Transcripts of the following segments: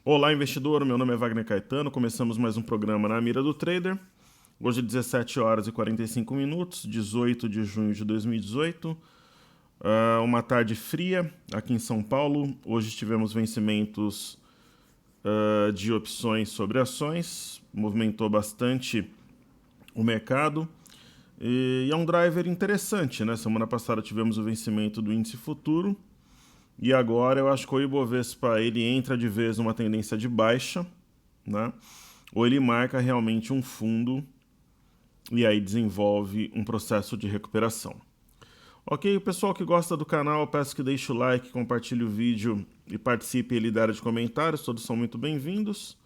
Olá, investidor. Meu nome é Wagner Caetano. Começamos mais um programa na Mira do Trader. Hoje, 17 horas e 45 minutos, 18 de junho de 2018. Uma tarde fria aqui em São Paulo. Hoje tivemos vencimentos de opções sobre ações. Movimentou bastante o mercado. E é um driver interessante, né? Semana passada tivemos o vencimento do índice futuro. E agora eu acho que o Ibovespa ele entra de vez numa tendência de baixa, né? Ou ele marca realmente um fundo e aí desenvolve um processo de recuperação. Ok, o pessoal que gosta do canal, eu peço que deixe o like, compartilhe o vídeo e participe ali da área de comentários, todos são muito bem-vindos.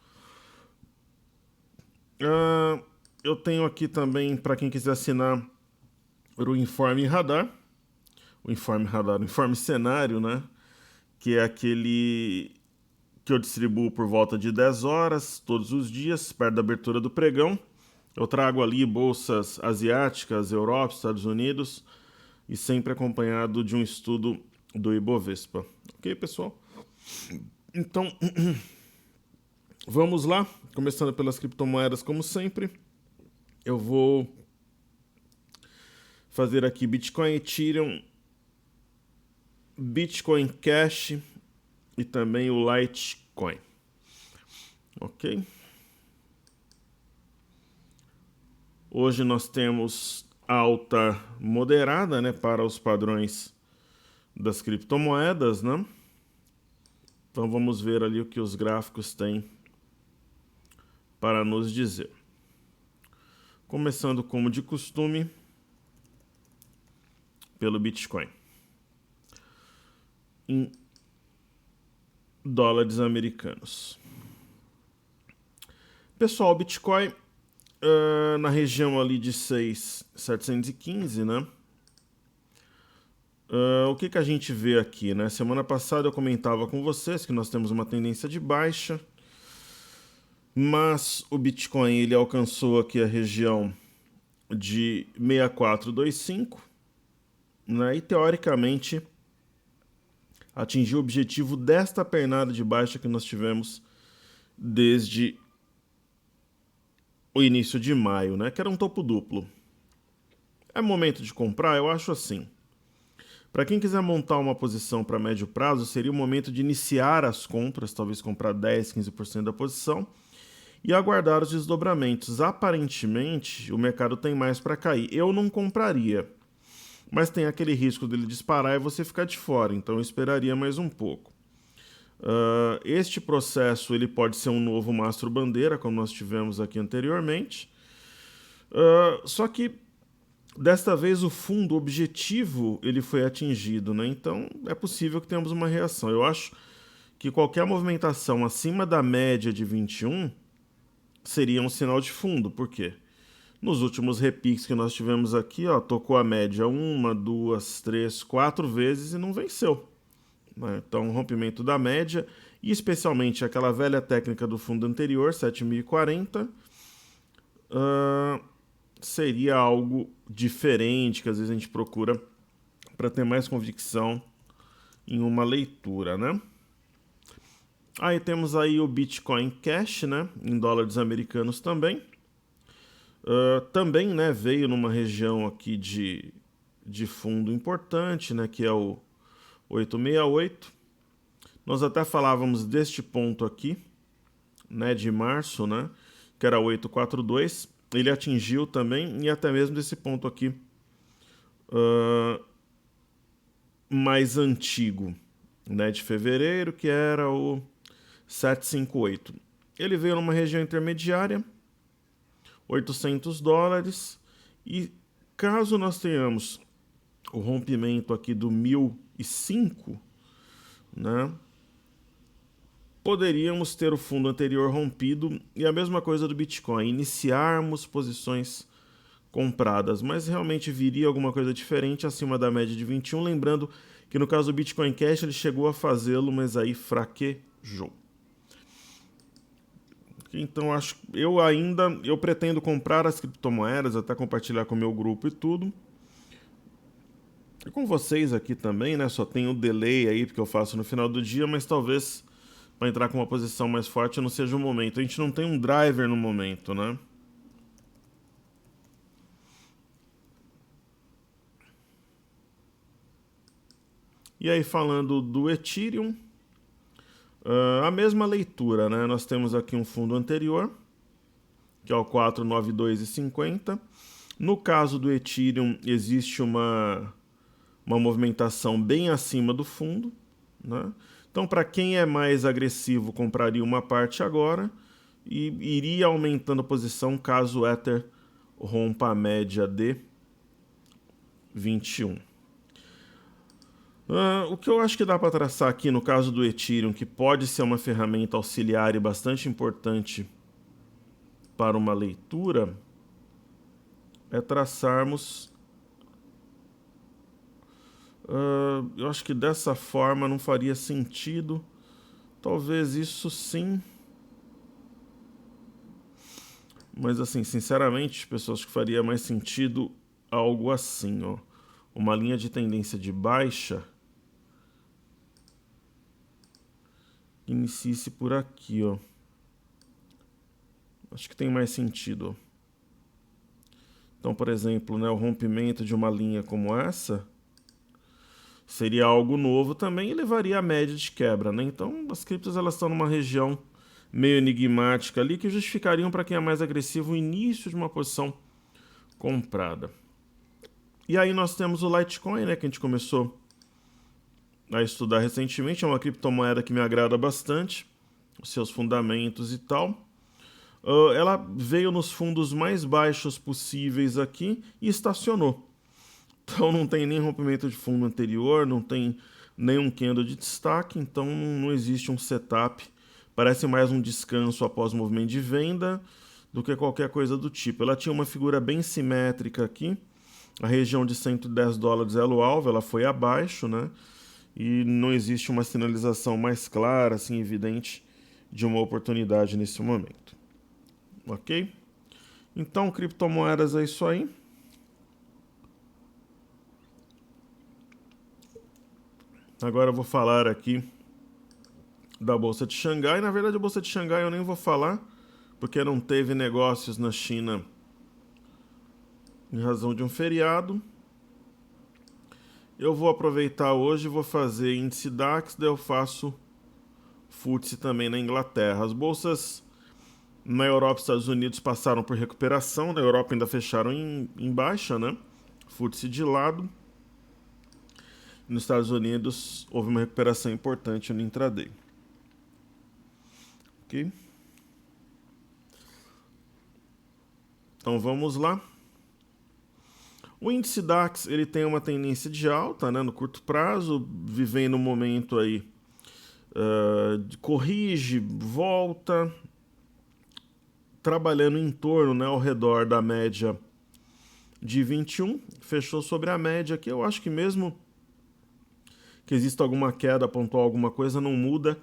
Eu tenho aqui também, para quem quiser assinar, o Informe Radar, o Informe Cenário, né? Que é aquele que eu distribuo por volta de 10 horas, todos os dias, perto da abertura do pregão. Eu trago ali bolsas asiáticas, Europa, Estados Unidos, e sempre acompanhado de um estudo do Ibovespa. Ok, pessoal? Então, vamos lá. Começando pelas criptomoedas, como sempre. Eu vou fazer aqui Bitcoin, Ethereum, Bitcoin Cash e também o Litecoin. Ok? Hoje nós temos alta moderada, né, para os padrões das criptomoedas, né? Então vamos ver ali o que os gráficos têm para nos dizer. Começando como de costume pelo Bitcoin. Em dólares americanos. Pessoal, Bitcoin na região ali de 6.715, né? O que a gente vê aqui, né? Semana passada eu comentava com vocês que nós temos uma tendência de baixa, mas o Bitcoin ele alcançou aqui a região de 6425, né? E teoricamente atingiu o objetivo desta pernada de baixa que nós tivemos desde o início de maio, né? Que era um topo duplo. É momento de comprar? Eu acho assim. Para quem quiser montar uma posição para médio prazo, seria o momento de iniciar as compras, talvez comprar 10, 15% da posição e aguardar os desdobramentos. Aparentemente, o mercado tem mais para cair. Eu não compraria, mas tem aquele risco dele disparar e você ficar de fora, então eu esperaria mais um pouco. Este processo ele pode ser um novo mastro bandeira, como nós tivemos aqui anteriormente. Só que desta vez o fundo objetivo ele foi atingido, né? Então é possível que tenhamos uma reação. Eu acho que qualquer movimentação acima da média de 21 seria um sinal de fundo. Por quê? Nos últimos repiques que nós tivemos aqui, ó, tocou a média 1, 2, 3, 4 vezes e não venceu. Então, rompimento da média, e especialmente aquela velha técnica do fundo anterior, 7.040, seria algo diferente, que às vezes a gente procura para ter mais convicção em uma leitura, né? Aí temos aí o Bitcoin Cash, né, em dólares americanos também. Também, né, veio numa região aqui de fundo importante, né, que é o 868. Nós até falávamos deste ponto aqui, né, de março, né, que era 842. Ele atingiu também, e até mesmo desse ponto aqui mais antigo, né, de fevereiro, que era o 758. Ele veio numa região intermediária, 800 dólares, e caso nós tenhamos o rompimento aqui do 1005, né, poderíamos ter o fundo anterior rompido e a mesma coisa do Bitcoin, iniciarmos posições compradas, mas realmente viria alguma coisa diferente acima da média de 21, lembrando que no caso do Bitcoin Cash ele chegou a fazê-lo, mas aí fraquejou. Então eu pretendo comprar as criptomoedas, até compartilhar com o meu grupo e tudo. E com vocês aqui também, né? Só tem o delay aí porque eu faço no final do dia, mas talvez para entrar com uma posição mais forte não seja o momento. A gente não tem um driver no momento, né? E aí, falando do Ethereum, a mesma leitura, né? Nós temos aqui um fundo anterior, que é o 492,50. No caso do Ethereum, existe uma movimentação bem acima do fundo, né? Então, para quem é mais agressivo, compraria uma parte agora e iria aumentando a posição caso o Ether rompa a média de 21. O que eu acho que dá para traçar aqui no caso do Ethereum, que pode ser uma ferramenta auxiliar e bastante importante para uma leitura, é traçarmos. Eu acho que dessa forma não faria sentido. Talvez isso sim. Mas assim, sinceramente, pessoas, que faria mais sentido algo assim, ó. Uma linha de tendência de baixa inicie-se por aqui, ó. Acho que tem mais sentido, ó. Então, por exemplo, né, o rompimento de uma linha como essa seria algo novo também e levaria a média de quebra, né? Então, as criptos elas estão numa região meio enigmática ali que justificariam para quem é mais agressivo o início de uma posição comprada. E aí nós temos o Litecoin, né, que a gente começou a estudar recentemente. É uma criptomoeda que me agrada bastante, os seus fundamentos e tal. Ela veio nos fundos mais baixos possíveis aqui e estacionou. Então não tem nem rompimento de fundo anterior, não tem nenhum candle de destaque, então não existe um setup. Parece mais um descanso após o movimento de venda do que qualquer coisa do tipo. Ela tinha uma figura bem simétrica aqui. A região de $110 é o alvo, ela foi abaixo, né? E não existe uma sinalização mais clara, assim, evidente, de uma oportunidade nesse momento. Ok? Então, criptomoedas é isso aí. Agora eu vou falar aqui da Bolsa de Xangai. Na verdade, a Bolsa de Xangai eu nem vou falar, porque não teve negócios na China em razão de um feriado. Eu vou aproveitar hoje e vou fazer índice DAX, daí eu faço FTSE também na Inglaterra. As bolsas na Europa e Estados Unidos passaram por recuperação, na Europa ainda fecharam em baixa, né? FTSE de lado. Nos Estados Unidos houve uma recuperação importante no intraday. Ok? Então vamos lá. O índice DAX ele tem uma tendência de alta, né, no curto prazo, vivendo um momento aí corrige, volta, trabalhando em torno, né, ao redor da média de 21, fechou sobre a média aqui. Eu acho que mesmo que exista alguma queda pontual, alguma coisa, não muda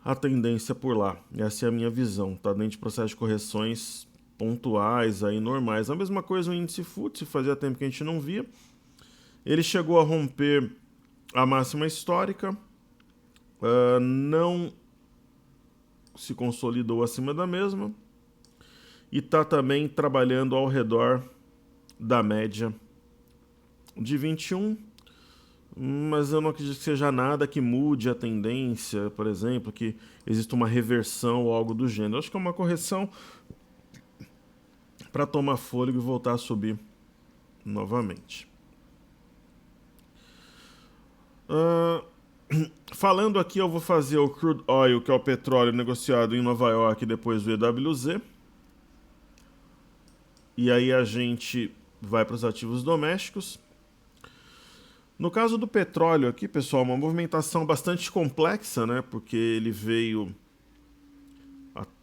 a tendência por lá. Essa é a minha visão, tá? Dentro de processo de correções pontuais, aí normais. A mesma coisa o índice FTSE, fazia tempo que a gente não via. Ele chegou a romper a máxima histórica, não se consolidou acima da mesma e está também trabalhando ao redor da média de 21, mas eu não acredito que seja nada que mude a tendência, por exemplo, que exista uma reversão ou algo do gênero. Eu acho que é uma correção para tomar fôlego e voltar a subir novamente. Falando aqui, eu vou fazer o crude oil, que é o petróleo negociado em Nova York, depois do EWZ. E aí a gente vai para os ativos domésticos. No caso do petróleo aqui, pessoal, uma movimentação bastante complexa, né? Porque ele veio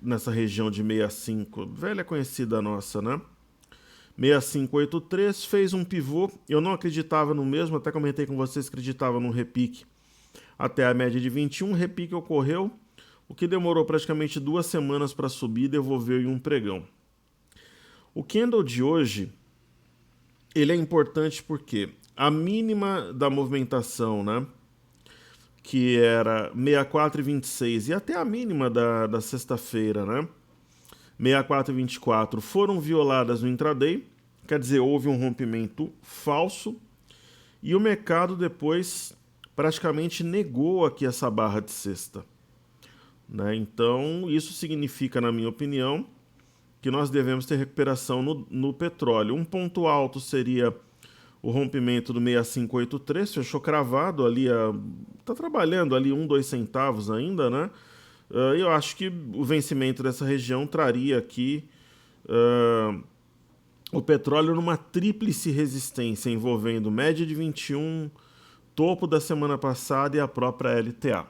nessa região de 65, velha conhecida nossa, né? 6583, fez um pivô. Eu não acreditava no mesmo, até comentei com vocês que acreditava num repique até a média de 21. Repique ocorreu, o que demorou praticamente 2 semanas para subir e devolveu em um pregão. O candle de hoje, ele é importante porque a mínima da movimentação, né, que era 64,26 e até a mínima da sexta-feira, né? 64,24 foram violadas no intraday, quer dizer, houve um rompimento falso e o mercado depois praticamente negou aqui essa barra de sexta, né? Então, isso significa, na minha opinião, que nós devemos ter recuperação no petróleo. Um ponto alto seria o rompimento do 6583, fechou cravado ali, tá trabalhando ali 2 centavos ainda, né? Eu acho que o vencimento dessa região traria aqui o petróleo numa tríplice resistência envolvendo média de 21, topo da semana passada e a própria LTA.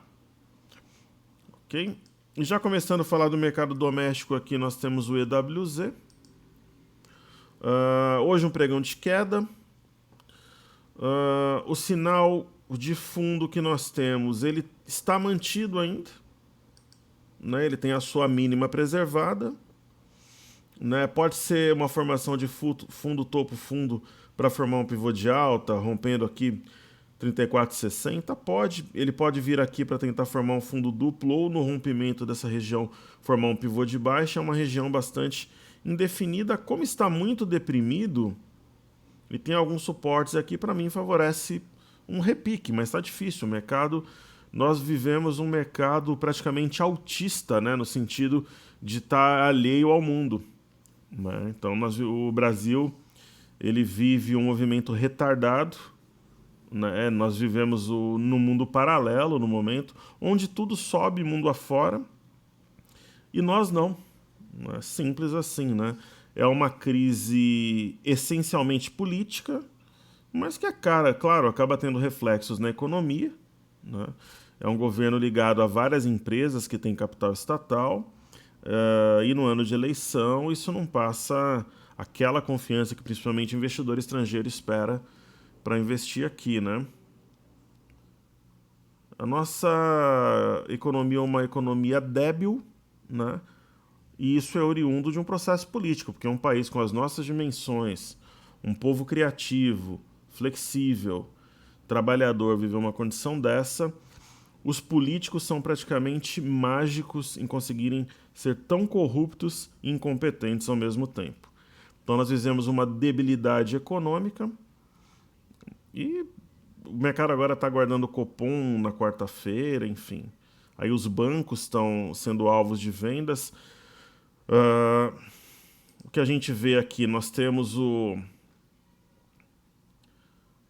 Ok? E já começando a falar do mercado doméstico aqui, nós temos o EWZ. Hoje um pregão de queda. O sinal de fundo que nós temos, ele está mantido ainda, né? Ele tem a sua mínima preservada, né? Pode ser uma formação de fundo topo fundo para formar um pivô de alta, rompendo aqui 34,60, ele pode vir aqui para tentar formar um fundo duplo ou no rompimento dessa região formar um pivô de baixa. É uma região bastante indefinida, como está muito deprimido. E tem alguns suportes aqui, para mim favorece um repique, mas está difícil. O mercado, nós vivemos um mercado praticamente autista, né, no sentido de estar alheio ao mundo, né? Então o Brasil, ele vive um movimento retardado, né? Nós vivemos no mundo paralelo no momento, onde tudo sobe mundo afora e nós não. É simples assim, né? É uma crise essencialmente política, mas que, claro, acaba tendo reflexos na economia, né? É um governo ligado a várias empresas que têm capital estatal, e no ano de eleição isso não passa aquela confiança que principalmente o investidor estrangeiro espera para investir aqui, né? A nossa economia é uma economia débil, né? E isso é oriundo de um processo político, porque é um país com as nossas dimensões, um povo criativo, flexível, trabalhador, viver uma condição dessa, os políticos são praticamente mágicos em conseguirem ser tão corruptos e incompetentes ao mesmo tempo. Então nós vivemos uma debilidade econômica e o mercado agora está aguardando o Copom na quarta-feira, enfim. Aí os bancos estão sendo alvos de vendas. O que a gente vê aqui, nós temos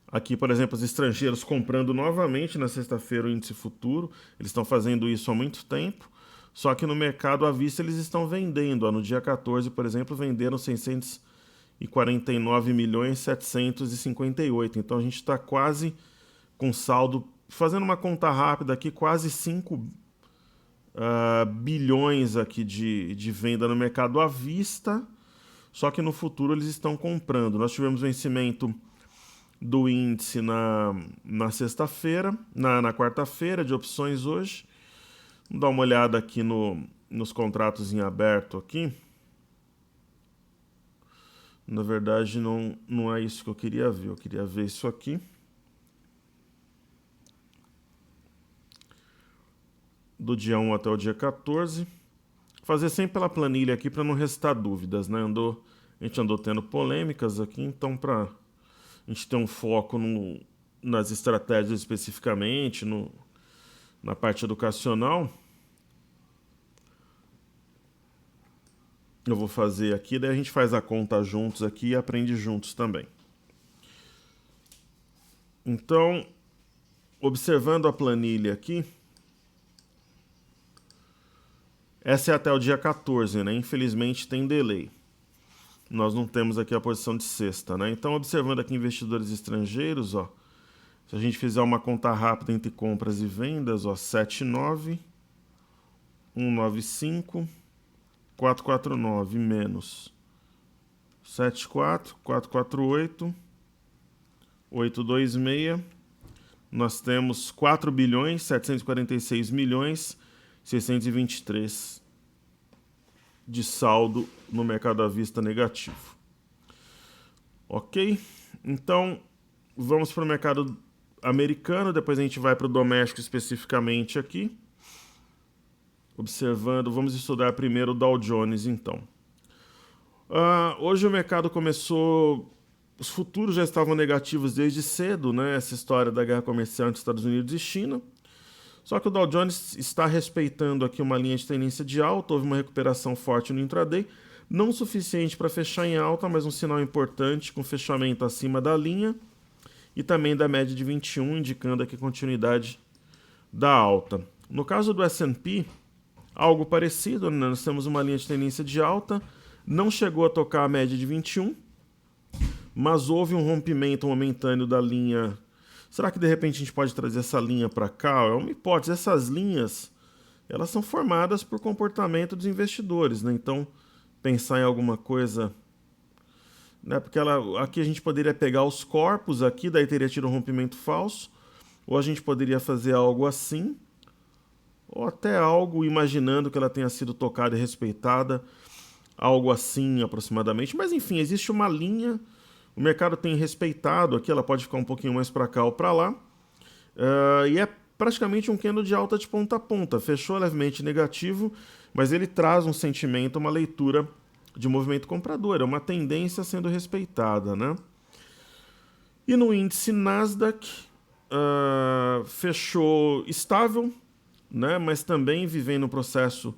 aqui, por exemplo, os estrangeiros comprando novamente na sexta-feira o índice futuro. Eles estão fazendo isso há muito tempo, só que no mercado à vista eles estão vendendo. No dia 14, por exemplo, venderam 649 milhões 758. Então a gente está quase com saldo, fazendo uma conta rápida aqui, quase 5 bilhões aqui de venda no mercado à vista, só que no futuro eles estão comprando. Nós tivemos vencimento do índice na sexta-feira, na quarta-feira de opções hoje. Vamos dar uma olhada aqui nos contratos em aberto aqui. Na verdade não é isso que eu queria ver isso aqui. Do dia 1 até o dia 14. Fazer sempre pela planilha aqui para não restar dúvidas, né? A gente andou tendo polêmicas aqui, então para a gente ter um foco nas estratégias especificamente, na parte educacional, eu vou fazer aqui, daí a gente faz a conta juntos aqui e aprende juntos também. Então, observando a planilha aqui, essa é até o dia 14, né? Infelizmente tem delay. Nós não temos aqui a posição de sexta, né? Então, observando aqui investidores estrangeiros, ó, se a gente fizer uma conta rápida entre compras e vendas, ó, 79, 195, 449 menos 74, 448, 826, nós temos 4 bilhões 746 milhões 623 de saldo no mercado à vista negativo. Ok? Então, vamos para o mercado americano, depois a gente vai para o doméstico especificamente aqui. Observando, vamos estudar primeiro o Dow Jones, então. Hoje o mercado começou... Os futuros já estavam negativos desde cedo, né? Essa história da guerra comercial entre Estados Unidos e China. Só que o Dow Jones está respeitando aqui uma linha de tendência de alta, houve uma recuperação forte no intraday, não suficiente para fechar em alta, mas um sinal importante com fechamento acima da linha e também da média de 21, indicando aqui continuidade da alta. No caso do S&P, algo parecido, né? Nós temos uma linha de tendência de alta, não chegou a tocar a média de 21, mas houve um rompimento momentâneo da linha. Será que de repente a gente pode trazer essa linha para cá? É uma hipótese. Essas linhas, elas são formadas por comportamento dos investidores, né? Então, pensar em alguma coisa, né? Porque aqui a gente poderia pegar os corpos aqui, daí teria tido um rompimento falso, ou a gente poderia fazer algo assim, ou até algo imaginando que ela tenha sido tocada e respeitada, algo assim aproximadamente. Mas enfim, existe uma linha, o mercado tem respeitado aqui, ela pode ficar um pouquinho mais para cá ou para lá, e é praticamente um candle de alta de ponta a ponta, fechou levemente negativo, mas ele traz um sentimento, uma leitura de movimento comprador, é uma tendência sendo respeitada, né? E no índice Nasdaq, fechou estável, né? Mas também vivendo um processo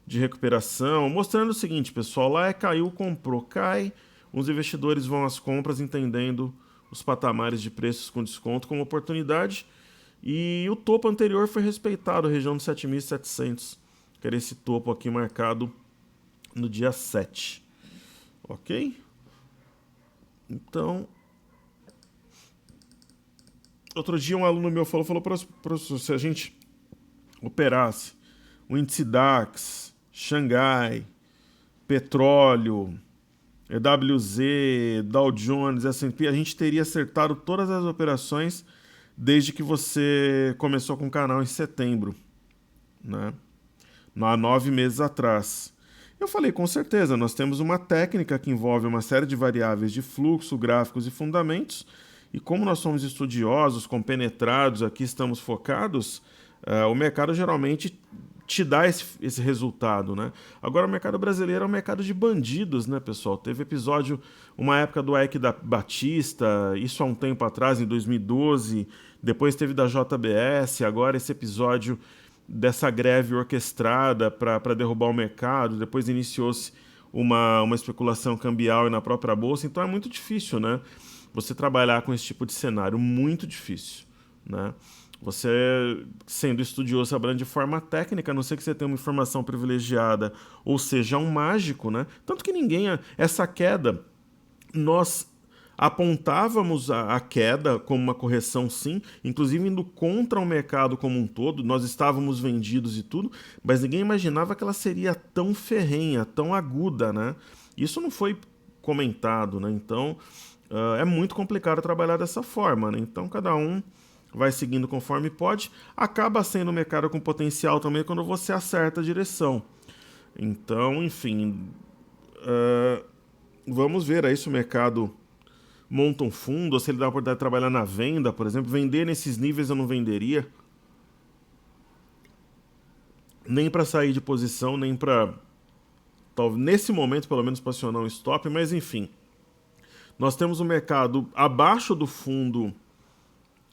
de recuperação, mostrando o seguinte, pessoal, lá caiu, comprou, cai, os investidores vão às compras entendendo os patamares de preços com desconto como oportunidade, e o topo anterior foi respeitado, a região de 7.700, que era esse topo aqui marcado no dia 7, ok? Então, outro dia um aluno meu falou para se a gente operasse o índice DAX, Xangai, petróleo, EWZ, Dow Jones, S&P, a gente teria acertado todas as operações desde que você começou com o canal em setembro, né? Há 9 meses atrás. Eu falei, com certeza, nós temos uma técnica que envolve uma série de variáveis de fluxo, gráficos e fundamentos, e como nós somos estudiosos, compenetrados, aqui estamos focados, o mercado geralmente te dá esse resultado, né? Agora o mercado brasileiro é um mercado de bandidos, né, pessoal? Teve episódio, uma época do Eike da Batista, isso há um tempo atrás, em 2012, depois teve da JBS, agora esse episódio dessa greve orquestrada para derrubar o mercado, depois iniciou-se uma especulação cambial na própria bolsa, então é muito difícil, né? Você trabalhar com esse tipo de cenário, muito difícil, né? Você, sendo estudioso, trabalhando de forma técnica, a não ser que você tenha uma informação privilegiada, ou seja, um mágico, né? Tanto que essa queda, nós apontávamos a queda como uma correção, sim, inclusive indo contra o mercado como um todo, nós estávamos vendidos e tudo, mas ninguém imaginava que ela seria tão ferrenha, tão aguda, né? Isso não foi comentado, né? Então, é muito complicado trabalhar dessa forma, né? Então, cada um vai seguindo conforme pode, acaba sendo um mercado com potencial também quando você acerta a direção. Então, enfim, vamos ver aí se o mercado monta um fundo, ou se ele dá a oportunidade de trabalhar na venda, por exemplo. Vender nesses níveis eu não venderia, nem para sair de posição, nem para, nesse momento, pelo menos, posicionar um stop, mas enfim. Nós temos um mercado abaixo do fundo,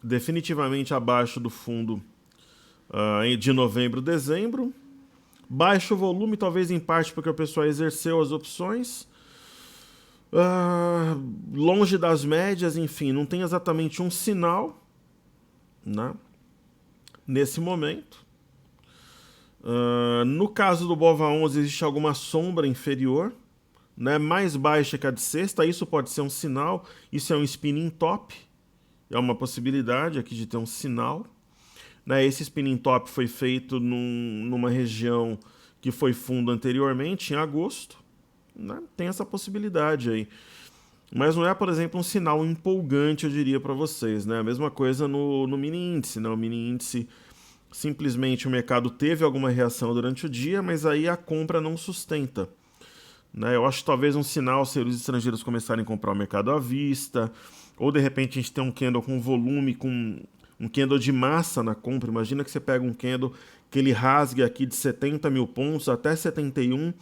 definitivamente abaixo do fundo de novembro, dezembro. Baixo volume, talvez em parte porque o pessoal exerceu as opções. Longe das médias, enfim, não tem exatamente um sinal, né, nesse momento. No caso do BOVA11 existe alguma sombra inferior, né, mais baixa que a de sexta, isso pode ser um sinal, isso é um spinning top, é uma possibilidade aqui de ter um sinal, né? Esse spinning top foi feito numa região que foi fundo anteriormente, em agosto, né? Tem essa possibilidade aí. Mas não é, por exemplo, um sinal empolgante, eu diria para vocês, né? A mesma coisa no mini índice, né? O mini índice, simplesmente o mercado teve alguma reação durante o dia, mas aí a compra não sustenta, né? Eu acho que talvez um sinal seria os estrangeiros começarem a comprar o mercado à vista, ou de repente a gente tem um candle com volume, com um candle de massa na compra. Imagina que você pega um candle que ele rasgue aqui de 70 mil pontos até 71,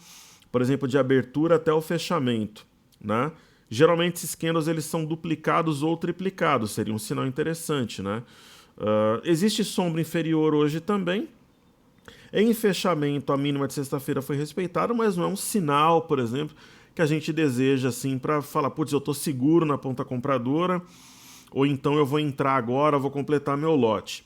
por exemplo, de abertura até o fechamento, né? Geralmente esses candles eles são duplicados ou triplicados, seria um sinal interessante, né? Existe sombra inferior hoje também. Em fechamento, a mínima de sexta-feira foi respeitada, mas não é um sinal, por exemplo, que a gente deseja assim para falar, putz, eu estou seguro na ponta compradora, ou então eu vou entrar agora, vou completar meu lote.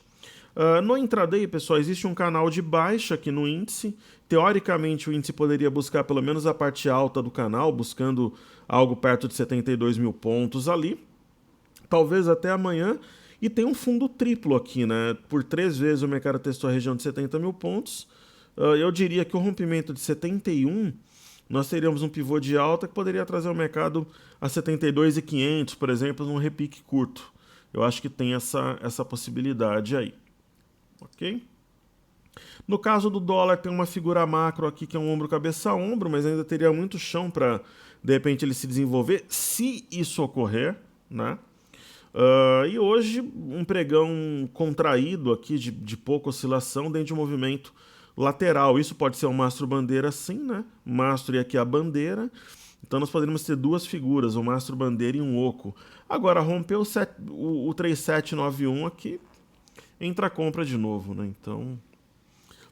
No intraday, pessoal, existe um canal de baixa aqui no índice. Teoricamente, o índice poderia buscar pelo menos a parte alta do canal, buscando algo perto de 72 mil pontos ali. Talvez até amanhã. E tem um fundo triplo aqui, né? Por 3 vezes o mercado testou a região de 70 mil pontos. Eu diria que o rompimento de 71, nós teríamos um pivô de alta que poderia trazer o mercado a 72.500, por exemplo, num repique curto. Eu acho que tem essa possibilidade aí. Ok? No caso do dólar, tem uma figura macro aqui que é um ombro, cabeça, ombro, mas ainda teria muito chão para, de repente, ele se desenvolver, se isso ocorrer, né? E hoje, um pregão contraído aqui, de pouca oscilação, dentro de um movimento lateral. Isso pode ser um mastro-bandeira, sim, né? Mastro e aqui a bandeira. Então nós poderíamos ter duas figuras, um mastro-bandeira e um oco. Agora, rompeu o 3791 aqui, entra a compra de novo, né? Então,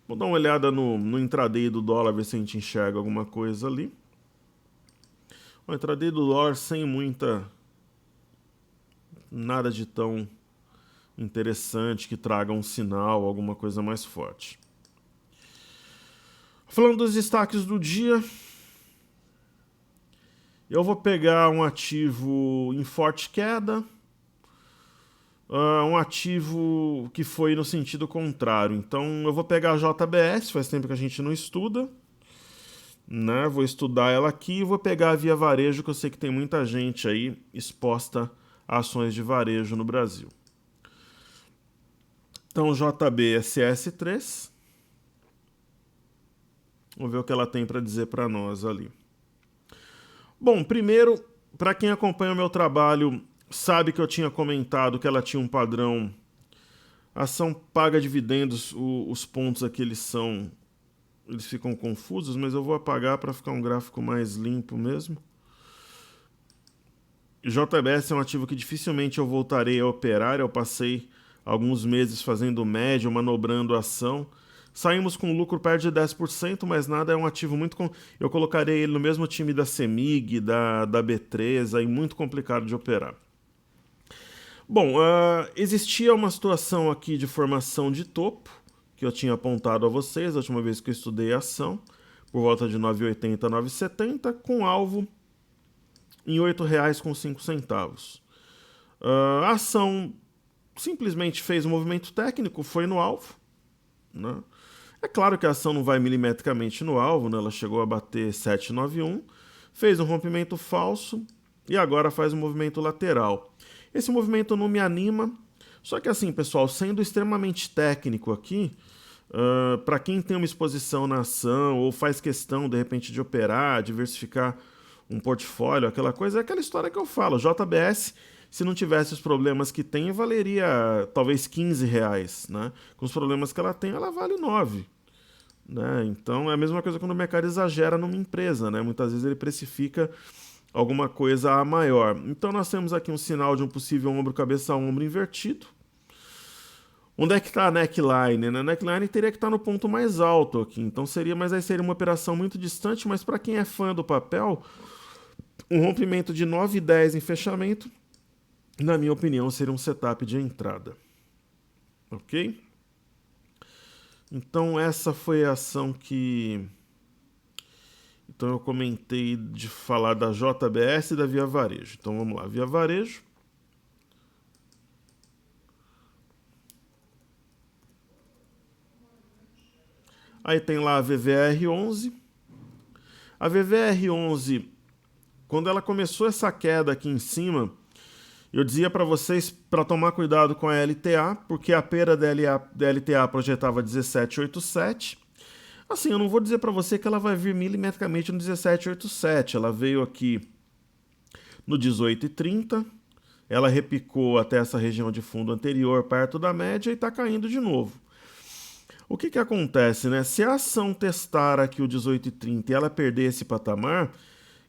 vou dar uma olhada no intraday do dólar, ver se a gente enxerga alguma coisa ali. O intraday do dólar sem nada de tão interessante que traga um sinal, alguma coisa mais forte. Falando dos destaques do dia, eu vou pegar um ativo em forte queda, um ativo que foi no sentido contrário. Então eu vou pegar a JBS, faz tempo que a gente não estuda, né? Vou estudar ela aqui e vou pegar a Via Varejo, que eu sei que tem muita gente aí exposta a ações de varejo no Brasil. Então JBSS3, vamos ver o que ela tem para dizer para nós ali. Bom, primeiro, para quem acompanha o meu trabalho, sabe que eu tinha comentado que ela tinha um padrão. Ação paga dividendos, os pontos aqui eles ficam confusos, mas eu vou apagar para ficar um gráfico mais limpo mesmo. JBS é um ativo que dificilmente eu voltarei a operar. Eu passei alguns meses fazendo médio, manobrando a ação. Saímos com lucro perto de 10%, mas nada, é um ativo muito... Eu colocarei ele no mesmo time da CEMIG, da B3, aí muito complicado de operar. Bom, existia uma situação aqui de formação de topo, que eu tinha apontado a vocês a última vez que eu estudei a ação, por volta de 9,80 a 9,70, com alvo em R$ 8,05. A ação simplesmente fez um movimento técnico, foi no alvo, né? É claro que a ação não vai milimetricamente no alvo, né? Ela chegou a bater 7,91, fez um rompimento falso e agora faz um movimento lateral. Esse movimento não me anima, só que assim, pessoal, sendo extremamente técnico aqui, para quem tem uma exposição na ação ou faz questão, de repente, de operar, diversificar um portfólio, aquela coisa, é aquela história que eu falo. JBS, se não tivesse os problemas que tem, valeria talvez R$15, né? Com os problemas que ela tem, ela vale 9. Né? Então é a mesma coisa quando o mercado exagera numa empresa, né? Muitas vezes ele precifica alguma coisa a maior. Então nós temos aqui um sinal de um possível ombro, cabeça, ombro invertido. Onde é que está a neckline? A neckline teria que estar no ponto mais alto aqui, então mas aí seria uma operação muito distante, mas para quem é fã do papel, um rompimento de 9,10 em fechamento, na minha opinião, seria um setup de entrada. Ok? Então essa foi a ação que... Então eu comentei de falar da JBS e da Via Varejo. Então vamos lá, Via Varejo. Aí tem lá a VVR11. A VVR11, quando ela começou essa queda aqui em cima, eu dizia para vocês para tomar cuidado com a LTA, porque a pera da LTA projetava 17,87. Assim, eu não vou dizer para você que ela vai vir milimetricamente no 17,87. Ela veio aqui no 18,30, ela repicou até essa região de fundo anterior, perto da média, e está caindo de novo. O que acontece, né? Se a ação testar aqui o 18,30 e ela perder esse patamar,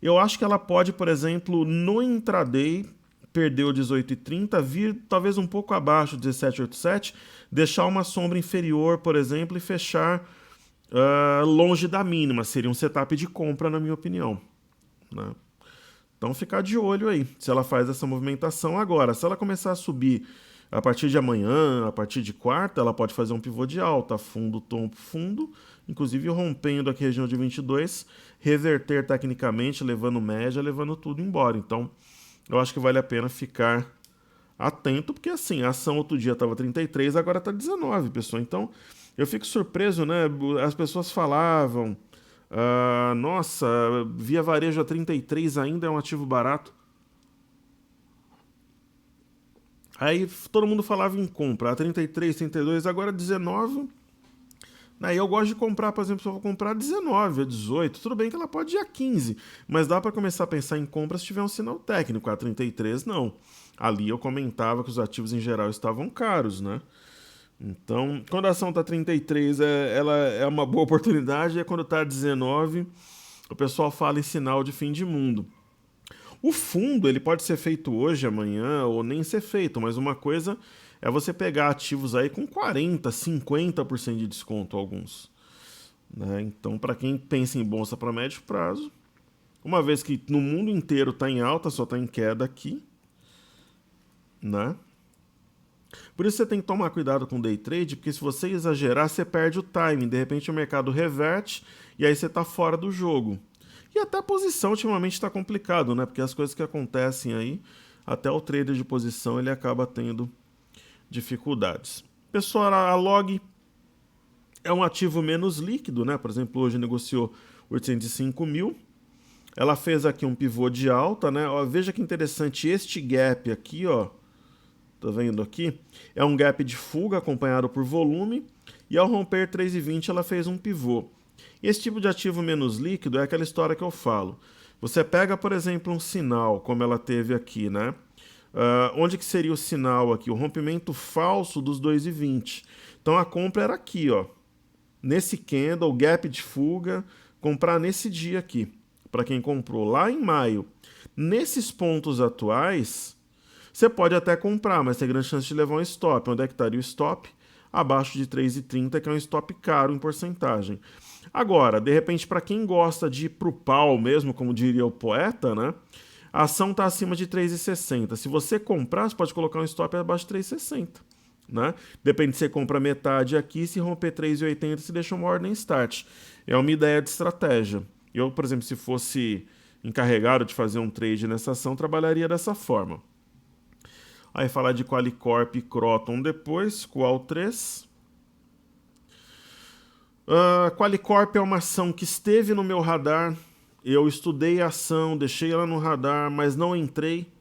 eu acho que ela pode, por exemplo, no intraday, perder o 18,30, vir talvez um pouco abaixo do 17,87, deixar uma sombra inferior, por exemplo, e fechar longe da mínima. Seria um setup de compra, na minha opinião, né? Então ficar de olho aí, se ela faz essa movimentação agora. Se ela começar a subir a partir de amanhã, a partir de quarta, ela pode fazer um pivô de alta, fundo, tombo, fundo, inclusive rompendo aqui a região de 22, reverter tecnicamente, levando média, levando tudo embora. Então, eu acho que vale a pena ficar atento, porque assim, a ação outro dia estava 33, agora está 19, pessoal. Então, eu fico surpreso, né? As pessoas falavam, nossa, Via Varejo a 33 ainda é um ativo barato. Aí todo mundo falava em compra, a 33, 32, agora 19. Aí eu gosto de comprar, por exemplo, se eu vou comprar 19, a 18, tudo bem que ela pode ir a 15, mas dá para começar a pensar em compra se tiver um sinal técnico. A 33 não. Ali eu comentava que os ativos em geral estavam caros, né? Então, quando a ação está 33, ela é uma boa oportunidade, e quando está 19, o pessoal fala em sinal de fim de mundo. O fundo, ele pode ser feito hoje, amanhã, ou nem ser feito, mas uma coisa é você pegar ativos aí com 40%, 50% de desconto, alguns, né? Então, para quem pensa em bolsa para médio prazo, uma vez que no mundo inteiro está em alta, só está em queda aqui, né? Por isso você tem que tomar cuidado com o day trade, porque se você exagerar, você perde o timing. De repente o mercado reverte e aí você está fora do jogo. E até a posição ultimamente está complicado, né? Porque as coisas que acontecem aí, até o trader de posição ele acaba tendo dificuldades. Pessoal, a log é um ativo menos líquido, né? Por exemplo, hoje negociou 805 mil. Ela fez aqui um pivô de alta, né? Ó, veja que interessante este gap aqui, ó. Tá vendo aqui? É um gap de fuga acompanhado por volume. E ao romper 3,20 ela fez um pivô. Esse tipo de ativo menos líquido é aquela história que eu falo. Você pega, por exemplo, um sinal, como ela teve aqui, né? Onde que seria o sinal aqui? O rompimento falso dos 2,20. Então a compra era aqui, ó. Nesse candle, gap de fuga, comprar nesse dia aqui. Para quem comprou lá em maio. Nesses pontos atuais, você pode até comprar, mas tem grande chance de levar um stop. Onde é que estaria o stop? Abaixo de 3,30, que é um stop caro em porcentagem. Agora, de repente, para quem gosta de ir pro pau mesmo, como diria o poeta, né? A ação está acima de 3,60. Se você comprar, você pode colocar um stop abaixo de 3,60. Né? Depende se você compra metade aqui, se romper 3,80, você deixa uma ordem start. É uma ideia de estratégia. Eu, por exemplo, se fosse encarregado de fazer um trade nessa ação, trabalharia dessa forma. Aí falar de Qualicorp e Croton depois, Qual3. Qualicorp é uma ação que esteve no meu radar. Eu estudei a ação, deixei ela no radar, mas não entrei.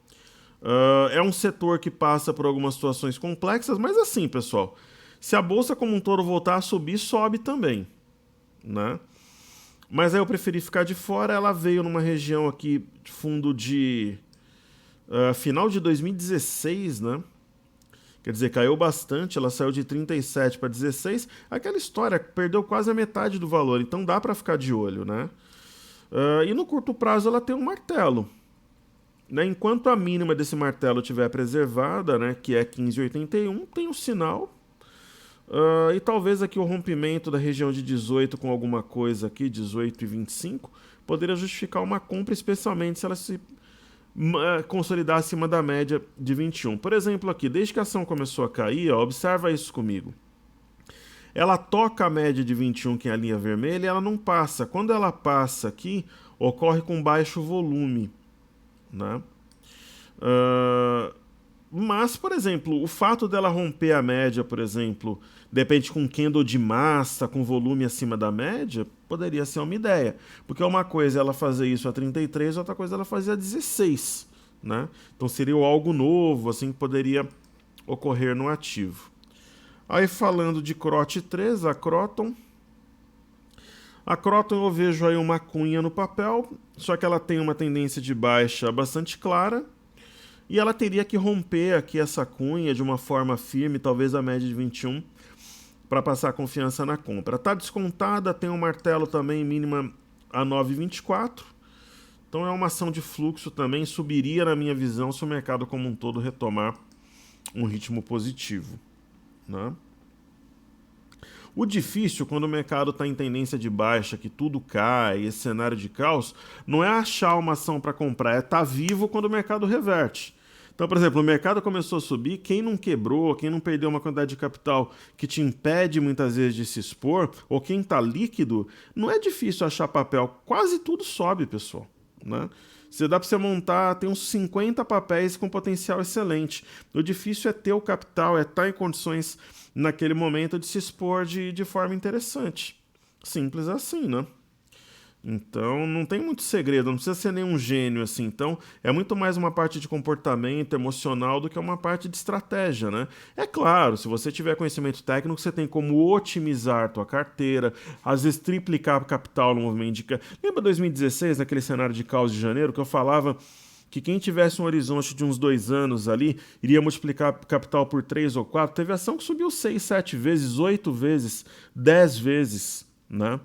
É um setor que passa por algumas situações complexas, mas assim, pessoal, se a bolsa como um todo voltar a subir, sobe também, né? Mas aí eu preferi ficar de fora. Ela veio numa região aqui, fundo de final de 2016, né? Quer dizer, caiu bastante, ela saiu de 37 para 16. Aquela história, perdeu quase a metade do valor, então dá para ficar de olho, né? E no curto prazo ela tem um martelo. Né? Enquanto a mínima desse martelo estiver preservada, né, que é 15,81, tem um sinal. E talvez aqui o rompimento da região de 18 com alguma coisa aqui, 18,25, poderia justificar uma compra, especialmente se ela se consolidar acima da média de 21. Por exemplo, aqui, desde que a ação começou a cair, ó, observa isso comigo. Ela toca a média de 21, que é a linha vermelha, e ela não passa. Quando ela passa aqui, ocorre com baixo volume, né? Mas, por exemplo, o fato dela romper a média, por exemplo, depende com candle de massa, com volume acima da média, poderia ser uma ideia. Porque uma coisa é ela fazer isso a 33, outra coisa é ela fazer a 16, né? Então seria algo novo, assim, que poderia ocorrer no ativo. Aí falando de CROT3, a Croton. A Croton eu vejo aí uma cunha no papel, só que ela tem uma tendência de baixa bastante clara. e ela teria que romper aqui essa cunha de uma forma firme, talvez a média de 21, para passar confiança na compra. Está descontada, tem um martelo também mínima a 9,24. Então é uma ação de fluxo também, subiria na minha visão se o mercado como um todo retomar um ritmo positivo, né? O difícil, quando o mercado está em tendência de baixa, que tudo cai, esse cenário de caos, não é achar uma ação para comprar, é estar vivo quando o mercado reverte. Então, por exemplo, o mercado começou a subir, quem não quebrou, quem não perdeu uma quantidade de capital que te impede muitas vezes de se expor, ou quem está líquido, não é difícil achar papel. Quase tudo sobe, pessoal, né? Você dá para você montar, tem uns 50 papéis com potencial excelente. O difícil é ter o capital, é estar em condições naquele momento de se expor de forma interessante. Simples assim, né? Então, não tem muito segredo, não precisa ser nenhum gênio assim. Então, é muito mais uma parte de comportamento emocional do que uma parte de estratégia, né? É claro, se você tiver conhecimento técnico, você tem como otimizar tua carteira, às vezes triplicar o capital no movimento de... Lembra 2016, naquele cenário de caos de janeiro, que eu falava que quem tivesse um horizonte de uns 2 anos ali, iria multiplicar capital por 3 ou 4, teve ação que subiu 6, 7 vezes, 8 vezes, 10 vezes, né?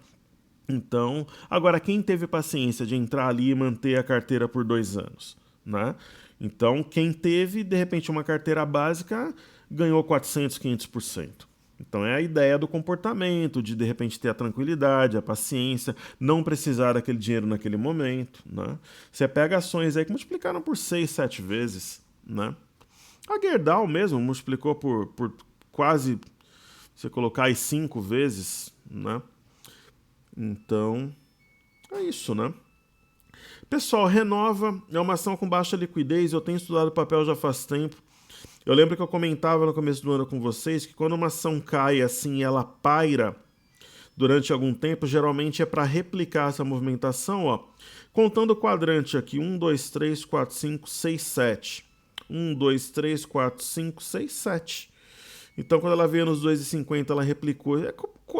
Então, agora quem teve paciência de entrar ali e manter a carteira por 2 anos, né? Então, quem teve, de repente, uma carteira básica, ganhou 400, 500%. Então, é a ideia do comportamento, de repente ter a tranquilidade, a paciência, não precisar daquele dinheiro naquele momento, né? Você pega ações aí que multiplicaram por 6, 7 vezes, né? A Gerdau mesmo multiplicou por quase, você colocar aí 5 vezes, né? Então, é isso, né? Pessoal, Renova é uma ação com baixa liquidez, eu tenho estudado papel já faz tempo. Eu lembro que eu comentava no começo do ano com vocês que quando uma ação cai assim, ela paira durante algum tempo, geralmente é para replicar essa movimentação, ó. Contando o quadrante aqui, 1, 2, 3, 4, 5, 6, 7. 1, 2, 3, 4, 5, 6, 7. Então, quando ela veio nos 2,50, ela replicou.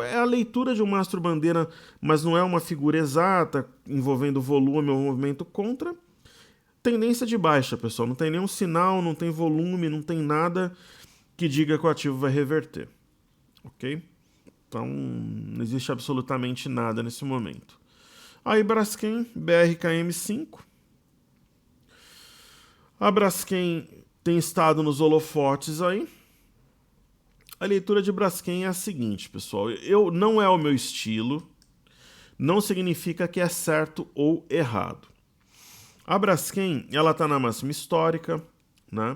É a leitura de um mastro-bandeira, mas não é uma figura exata, envolvendo volume ou movimento contra. Tendência de baixa, pessoal. Não tem nenhum sinal, não tem volume, não tem nada que diga que o ativo vai reverter. Ok? Então, não existe absolutamente nada nesse momento. Aí, Braskem, BRKM5. A Braskem tem estado nos holofotes aí. A leitura de Braskem é a seguinte, pessoal. Não é o meu estilo, não significa que é certo ou errado. A Braskem, ela está na máxima histórica, né?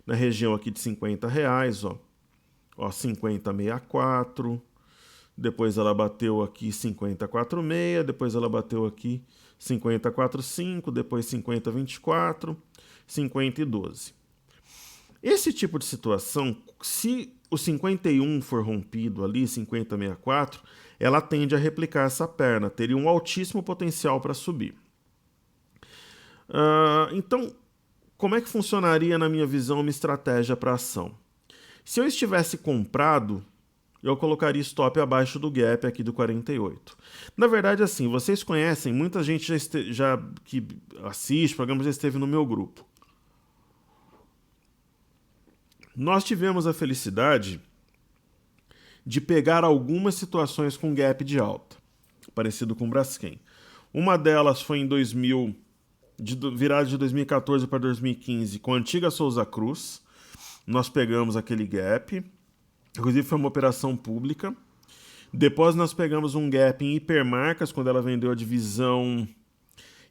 Na região aqui de R$50, ó, 50,64. Depois ela bateu aqui 50,46, depois ela bateu aqui 50,45, depois 50,24, 50,12. Esse tipo de situação, se o 51 for rompido ali, 50,64, ela tende a replicar essa perna, teria um altíssimo potencial para subir. Então, como é que funcionaria, na minha visão, uma estratégia para ação? Se eu estivesse comprado, eu colocaria stop abaixo do gap aqui do 48. Na verdade, assim, vocês conhecem, muita gente que assiste, programa já esteve no meu grupo. Nós tivemos a felicidade de pegar algumas situações com gap de alta, parecido com o Braskem. Uma delas foi em virada de 2014 para 2015, com a antiga Souza Cruz. Nós pegamos aquele gap, inclusive foi uma operação pública. Depois nós pegamos um gap em Hipermarcas, quando ela vendeu a divisão...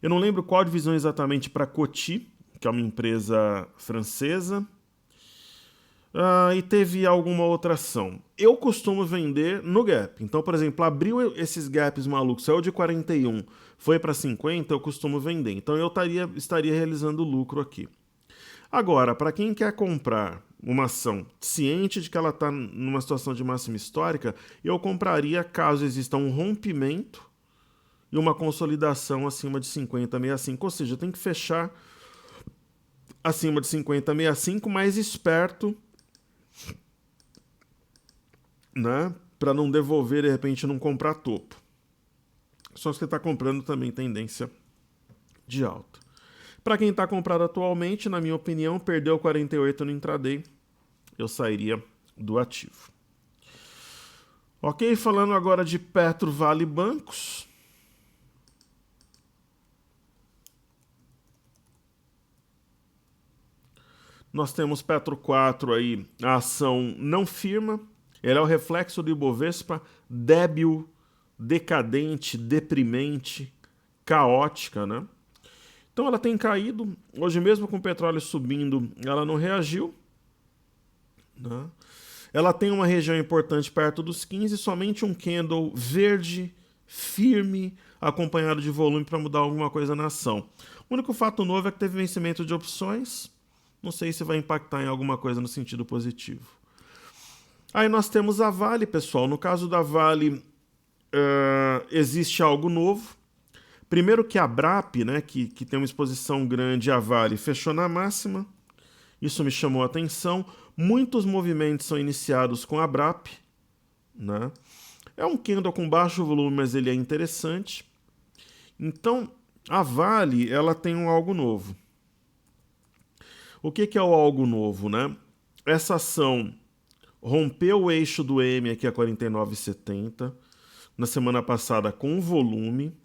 Eu não lembro qual divisão exatamente, para Coty, que é uma empresa francesa. E teve alguma outra ação. Eu costumo vender no gap. Então, por exemplo, abriu esses gaps malucos, saiu de 41, foi para 50, eu costumo vender. Então, eu estaria realizando lucro aqui. Agora, para quem quer comprar uma ação ciente de que ela está numa situação de máxima histórica, eu compraria caso exista um rompimento e uma consolidação acima de 50,65. Ou seja, tem que fechar acima de 50,65, mais esperto, né? Para não devolver, de repente, não comprar topo. Só que você está comprando também tendência de alta. Para quem está comprado atualmente, na minha opinião, perdeu 48 no intraday, eu sairia do ativo. Ok, falando agora de Petro, Vale, bancos. Nós temos Petro 4 aí, a ação não firma. Ele é o reflexo do Ibovespa, débil, decadente, deprimente, caótica, né? Então ela tem caído. Hoje mesmo com o petróleo subindo, ela não reagiu, né? Ela tem uma região importante perto dos 15, somente um candle verde, firme, acompanhado de volume para mudar alguma coisa na ação. O único fato novo é que teve vencimento de opções. Não sei se vai impactar em alguma coisa no sentido positivo. Aí nós temos a Vale, pessoal. No caso da Vale, existe algo novo. Primeiro que a Brap, né, que tem uma exposição grande à Vale, fechou na máxima. Isso me chamou a atenção. Muitos movimentos são iniciados com a Brap, né? É um candle com baixo volume, mas ele é interessante. Então, a Vale, ela tem um algo novo. O que é o algo novo, né? Essa ação rompeu o eixo do M aqui a 49,70 na semana passada com volume,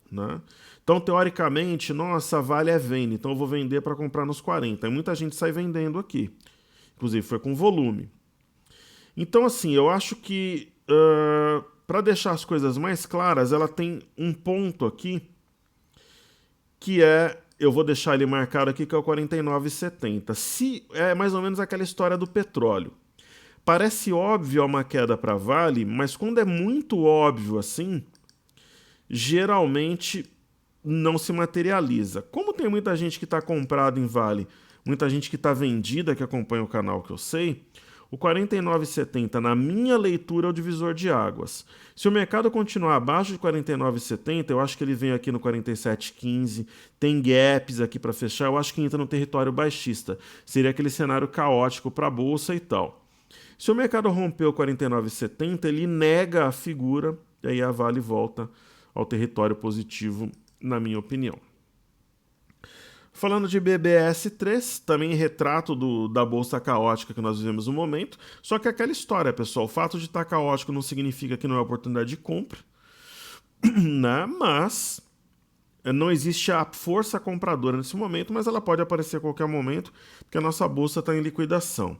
né? Então, teoricamente, nossa, a Vale é venda, então eu vou vender para comprar nos 40. E muita gente sai vendendo aqui. Inclusive, foi com volume. Então, assim, eu acho que, para deixar as coisas mais claras, ela tem um ponto aqui, que é, eu vou deixar ele marcado aqui, que é o 49,70. É mais ou menos aquela história do petróleo. Parece óbvio uma queda para Vale, mas quando é muito óbvio assim, geralmente não se materializa. Como tem muita gente que está comprada em Vale, muita gente que está vendida, que acompanha o canal, que eu sei, o 49,70, na minha leitura, é o divisor de águas. Se o mercado continuar abaixo de 49,70, eu acho que ele vem aqui no 47,15, tem gaps aqui para fechar, eu acho que entra no território baixista. Seria aquele cenário caótico para a Bolsa e tal. Se o mercado rompeu 49,70, ele nega a figura, e aí a Vale volta ao território positivo, na minha opinião. Falando de BBS3, também retrato da bolsa caótica que nós vivemos no momento, só que aquela história, pessoal, o fato de estar caótico não significa que não é oportunidade de compra, né? Mas não existe a força compradora nesse momento, mas ela pode aparecer a qualquer momento, porque a nossa bolsa está em liquidação.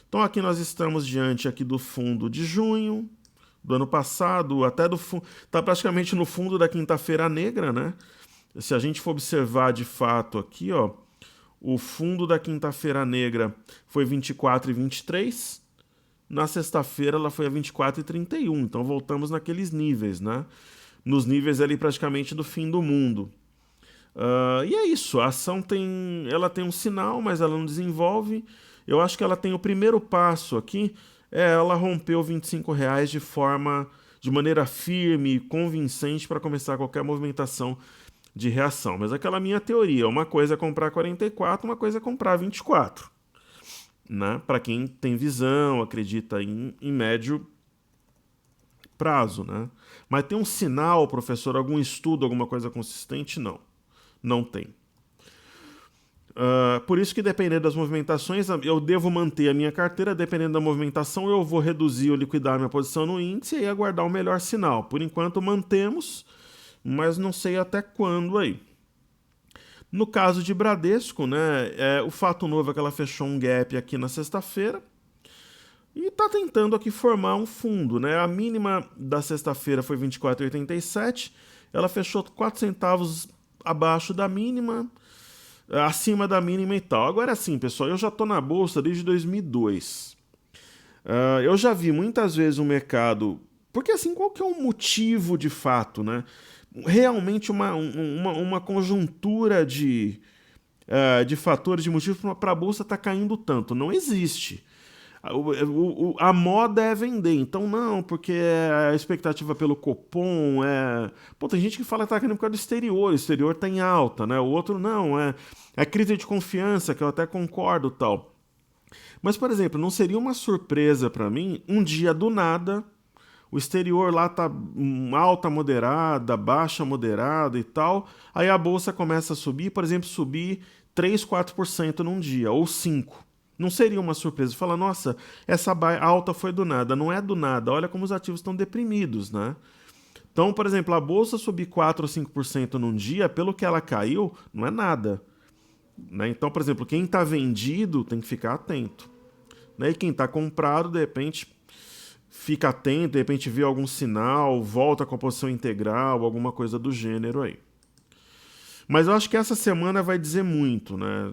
Então aqui nós estamos diante aqui do fundo de junho do ano passado, até do fundo, está praticamente no fundo da quinta-feira negra, né? Se a gente for observar de fato aqui, ó, o fundo da quinta-feira negra foi 24,23, na sexta-feira ela foi a 24,31, então voltamos naqueles níveis, né? Nos níveis ali praticamente do fim do mundo. E é isso, a ação ela tem um sinal, mas ela não desenvolve. Eu acho que ela tem o primeiro passo aqui, ela rompeu R$25 de maneira firme, convincente para começar qualquer movimentação de reação. Mas aquela minha teoria, uma coisa é comprar 44, uma coisa é comprar 24. Né? Para quem tem visão, acredita em médio prazo. Né? Mas tem um sinal, professor, algum estudo, alguma coisa consistente? Não. Não tem. Por isso que dependendo das movimentações, eu devo manter a minha carteira, dependendo da movimentação, eu vou reduzir ou liquidar minha posição no índice e aguardar o melhor sinal. Por enquanto mantemos, mas não sei até quando aí. No caso de Bradesco, né, o fato novo é que ela fechou um gap aqui na sexta-feira e está tentando aqui formar um fundo. Né? A mínima da sexta-feira foi 24,87, ela fechou 4 centavos abaixo da mínima, acima da mínima e tal. Agora assim, pessoal, eu já estou na bolsa desde 2002. Eu já vi muitas vezes o mercado... Porque assim, qual que é o motivo de fato, né? Realmente uma conjuntura de fatores, de motivos para a bolsa estar caindo tanto. Não existe. A moda é vender, então não, porque a expectativa pelo Copom Pô, tem gente que fala que tá caindo por causa do exterior tá em alta, né? O outro não, é crise de confiança, que eu até concordo tal. Mas, por exemplo, não seria uma surpresa para mim um dia do nada o exterior lá tá alta moderada, baixa moderada e tal, aí a bolsa começa a subir, por exemplo, subir 3, 4% num dia, ou 5%. Não seria uma surpresa. Fala, nossa, essa alta foi do nada. Não é do nada. Olha como os ativos estão deprimidos, né? Então, por exemplo, a bolsa subir 4 ou 5% num dia, pelo que ela caiu, não é nada. Né? Então, por exemplo, quem está vendido tem que ficar atento. Né? E quem está comprado, de repente, fica atento, de repente vê algum sinal, volta com a posição integral, alguma coisa do gênero aí. Mas eu acho que essa semana vai dizer muito, né?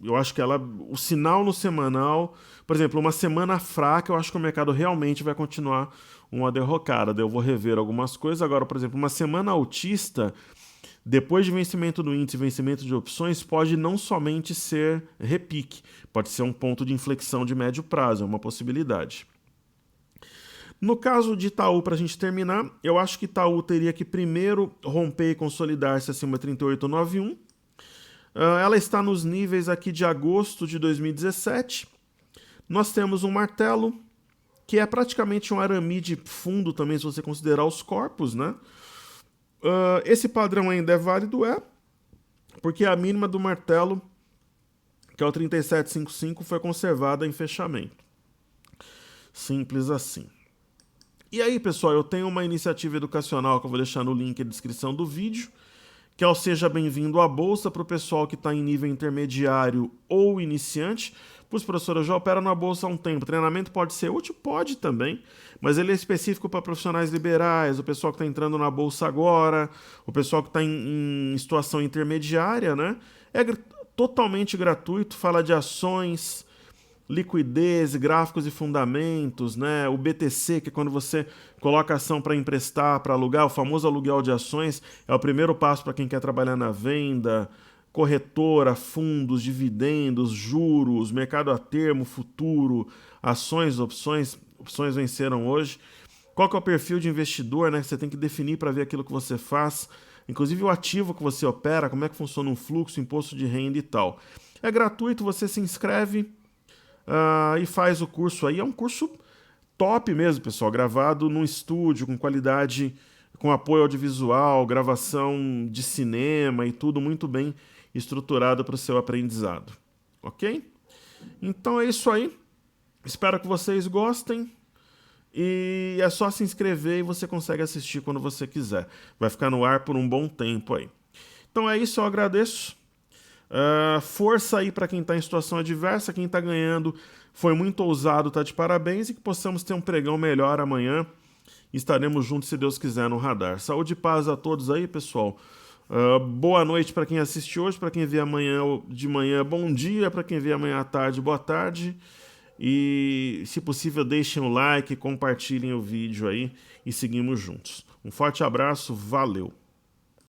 Eu acho que o sinal no semanal, por exemplo, uma semana fraca, eu acho que o mercado realmente vai continuar uma derrocada. Eu vou rever algumas coisas. Agora, por exemplo, uma semana altista, depois de vencimento do índice, vencimento de opções, pode não somente ser repique, pode ser um ponto de inflexão de médio prazo, é uma possibilidade. No caso de Itaú, para a gente terminar, eu acho que Itaú teria que primeiro romper e consolidar-se acima de 38,91. Ela está nos níveis aqui de agosto de 2017. Nós temos um martelo, que é praticamente um arame fundo também, se você considerar os corpos, né? Esse padrão ainda é válido, porque a mínima do martelo, que é o 37,55, foi conservada em fechamento. Simples assim. E aí, pessoal, eu tenho uma iniciativa educacional que eu vou deixar no link na descrição do vídeo, que é o Seja Bem-vindo à Bolsa, para o pessoal que está em nível intermediário ou iniciante. Para os professores, eu já opero na Bolsa há um tempo. Treinamento pode ser útil? Pode também, mas ele é específico para profissionais liberais, o pessoal que está entrando na Bolsa agora, o pessoal que está em situação intermediária, né? É totalmente gratuito, fala de ações, liquidez, gráficos e fundamentos, né? O BTC, que é quando você coloca ação para emprestar, para alugar, o famoso aluguel de ações, é o primeiro passo para quem quer trabalhar na venda, corretora, fundos, dividendos, juros, mercado a termo, futuro, ações, opções venceram hoje. Qual que é o perfil de investidor, né? Que você tem que definir para ver aquilo que você faz, inclusive o ativo que você opera, como é que funciona um fluxo, imposto de renda e tal. É gratuito, você se inscreve, e faz o curso aí. É um curso top mesmo, pessoal, gravado num estúdio com qualidade, com apoio audiovisual, gravação de cinema e tudo muito bem estruturado para o seu aprendizado, ok? Então é isso aí, espero que vocês gostem e é só se inscrever e você consegue assistir quando você quiser, vai ficar no ar por um bom tempo aí. Então é isso, eu agradeço. Força aí para quem está em situação adversa, quem está ganhando foi muito ousado, tá de parabéns, e que possamos ter um pregão melhor amanhã. Estaremos juntos, se Deus quiser, no radar. Saúde e paz a todos aí, pessoal. Boa noite para quem assiste hoje, para quem vê amanhã de manhã, bom dia, para quem vê amanhã à tarde, boa tarde. E, se possível, deixem o like, compartilhem o vídeo aí e seguimos juntos. Um forte abraço, valeu!